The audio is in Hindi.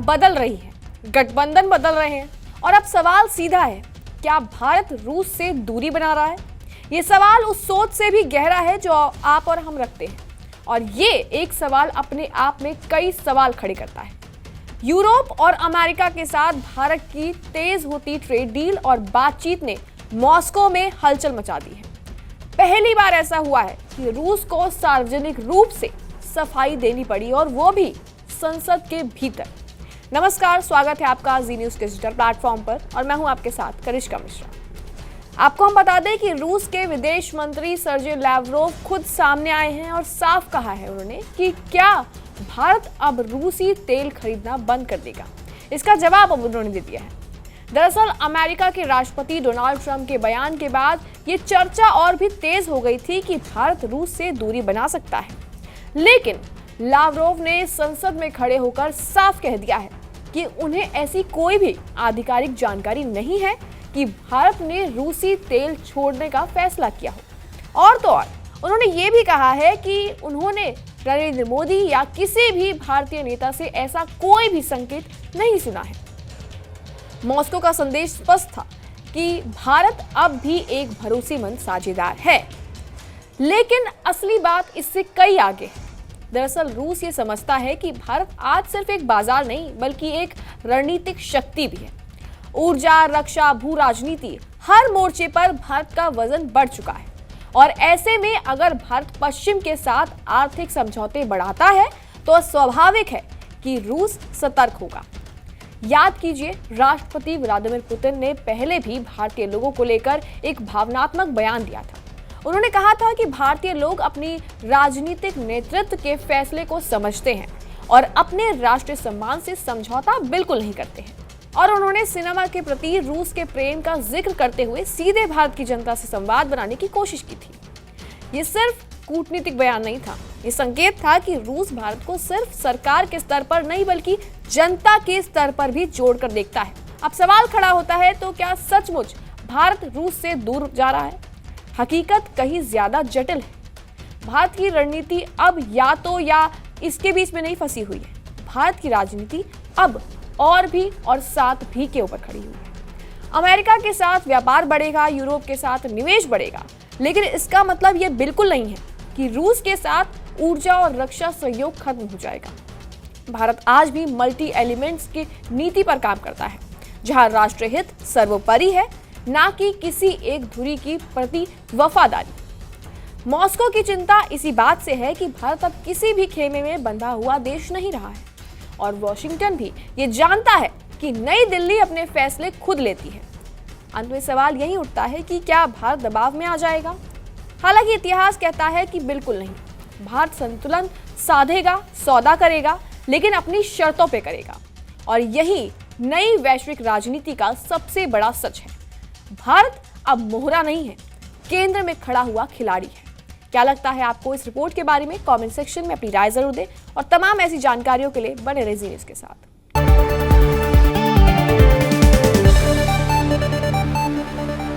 बदल रही है, गठबंधन बदल रहे हैं और अब सवाल सीधा है, क्या भारत रूस से दूरी बना रहा है? ये सवाल उस सोच से भी गहरा है जो आप और हम रखते हैं और ये एक सवाल अपने आप में कई सवाल खड़े करता है। यूरोप और अमेरिका के साथ भारत की तेज होती ट्रेड डील और बातचीत ने मॉस्को में हलचल मचा दी है। पहली बार ऐसा हुआ है कि रूस को सार्वजनिक रूप से सफाई देनी पड़ी और वो भी संसद के भीतर। नमस्कार, स्वागत है आपका जी न्यूज़ के डिजिटल प्लेटफॉर्म पर और मैं हूं आपके साथ करिश्मा मिश्रा। आपको हम बता दें कि रूस के विदेश मंत्री सर्जी लैवरोव खुद सामने आए हैं और साफ कहा है उन्होंने कि क्या भारत अब रूसी तेल खरीदना बंद कर देगा। इसका जवाब अब उन्होंने दे दिया है। दरअसल अमेरिका के राष्ट्रपति डोनाल्ड ट्रंप के बयान के बाद ये चर्चा और भी तेज हो गई थी कि भारत रूस से दूरी बना सकता है, लेकिन लावरोव ने संसद में खड़े होकर साफ कह दिया है कि उन्हें ऐसी कोई भी आधिकारिक जानकारी नहीं है कि भारत ने रूसी तेल छोड़ने का फैसला किया हो। और तो और उन्होंने ये भी कहा है कि उन्होंने नरेंद्र मोदी या किसी भी भारतीय नेता से ऐसा कोई भी संकेत नहीं सुना है। मॉस्को का संदेश स्पष्ट था कि भारत अब भी एक भरोसेमंद साझेदार है, लेकिन असली बात इससे कई आगे है। दरअसल रूस ये समझता है कि भारत आज सिर्फ एक बाजार नहीं बल्कि एक रणनीतिक शक्ति भी है। ऊर्जा, रक्षा, भू राजनीति, हर मोर्चे पर भारत का वजन बढ़ चुका है और ऐसे में अगर भारत पश्चिम के साथ आर्थिक समझौते बढ़ाता है तो स्वाभाविक है कि रूस सतर्क होगा। याद कीजिए, राष्ट्रपति व्लादिमीर पुतिन ने पहले भी भारतीय लोगों को लेकर एक भावनात्मक बयान दिया था। उन्होंने कहा था कि भारतीय लोग अपनी राजनीतिक नेतृत्व के फैसले को समझते हैं और अपने राष्ट्रीय सम्मान से समझौता बिल्कुल नहीं करते हैं। और उन्होंने सिनेमा के प्रति रूस के प्रेम का जिक्र करते हुए सीधे भारत की जनता से संवाद बनाने की कोशिश की थी। ये सिर्फ कूटनीतिक बयान नहीं था, ये संकेत था कि रूस भारत को सिर्फ सरकार के स्तर पर नहीं बल्कि जनता के स्तर पर भी जोड़कर देखता है। अब सवाल खड़ा होता है, तो क्या सचमुच भारत रूस से दूर जा रहा है? हकीकत कहीं ज्यादा जटिल है। भारत की रणनीति अब या तो या इसके बीच में नहीं फंसी हुई है। भारत की राजनीति अब और भी और साथ भी के ऊपर खड़ी हुई है। अमेरिका के साथ व्यापार बढ़ेगा, यूरोप के साथ निवेश बढ़ेगा, लेकिन इसका मतलब यह बिल्कुल नहीं है कि रूस के साथ ऊर्जा और रक्षा सहयोग खत्म हो जाएगा। भारत आज भी मल्टी एलिमेंट्स की नीति पर काम करता है, जहां राष्ट्रीय हित सर्वोपरि है, ना कि किसी एक धुरी की प्रति वफादारी। मॉस्को की चिंता इसी बात से है कि भारत अब किसी भी खेमे में बंधा हुआ देश नहीं रहा है और वॉशिंगटन भी ये जानता है कि नई दिल्ली अपने फैसले खुद लेती है। अंत में सवाल यही उठता है कि क्या भारत दबाव में आ जाएगा? हालांकि इतिहास कहता है कि बिल्कुल नहीं। भारत संतुलन साधेगा, सौदा करेगा, लेकिन अपनी शर्तों पे करेगा और यही नई वैश्विक राजनीति का सबसे बड़ा सच है। भारत अब मोहरा नहीं है, केंद्र में खड़ा हुआ खिलाड़ी है। क्या लगता है आपको इस रिपोर्ट के बारे में? कमेंट सेक्शन में अपनी राय जरूर दें और तमाम ऐसी जानकारियों के लिए बने रहिए जी न्यूज़ के साथ।